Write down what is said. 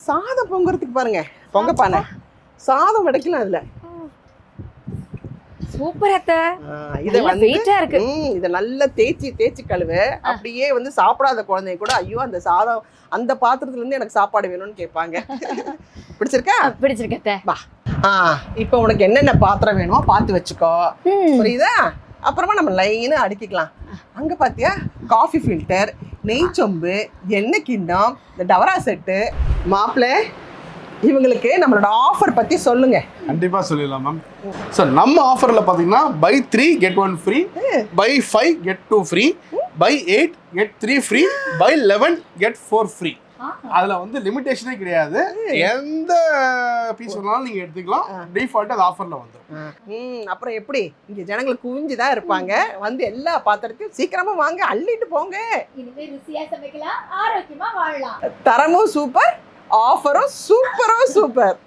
சாதம் பொங்குறதுக்கு பாருங்க, பொங்க பானை சாதம் வடைக்கலாம் அதுல. சூப்பர் அத்தை. இதை வந்து வெயிட்டா இருக்கு. இதை நல்லா தேய்ச்சி கழுவு. அப்படியே வந்து சாப்பிடாத குழந்தைங்க கூட ஐயோ அந்த சாதம் அந்த பாத்திரத்துல இருந்து எனக்கு சாப்பாடு வேணும்னு கேட்பாங்க. பிடிச்சிருக்கா? பிடிச்சிருக்கத்த. வா. இப்போ உனக்கு என்னென்ன பாத்திரம் வேணுமோ பார்த்து வச்சுக்கோ, புரியுதா? அப்புறமா நம்ம லைனா அடுக்கிக்கலாம். அங்க பாத்தியா காஃபி ஃபில்டர், நெய் சொம்பு, எண்ணெய் கிண்ணம், இந்த டவரா செட்டு. மாப்பிள்ளை, இவங்களுக்கு நம்மளோட ஆஃபர் பத்தி சொல்லுங்க. கண்டிப்பா சொல்லிடலாம் மேம். சார் நம்ம ஆஃபர்ல பாத்தீங்கன்னா buy 3 get 1 free, buy 5 get 2 free, buy 8 get 3 free, buy 11 get 4 free. அதுல வந்து லிமிடேஷனே கிடையாது. எந்த பீஸ் வேணாலும் நீங்க எடுத்துக்கலாம். டிஃபால்ட் அது ஆஃபர்ல வந்துடும். அப்புறம் எப்படி இங்க ஜனங்களுக்கு குவிஞ்சுதான் இருப்பாங்க. வந்து எல்லா பாத்திரத்தையும் சீக்கிரமா வாங்க, அள்ளிட்டு போங்க. இனிமே ருசியா சமைக்கலாம், ஆரோக்கியமா வாழலாம். தரமும் சூப்பர், ஆஃபரும் சூப்பரும் சூப்பர்.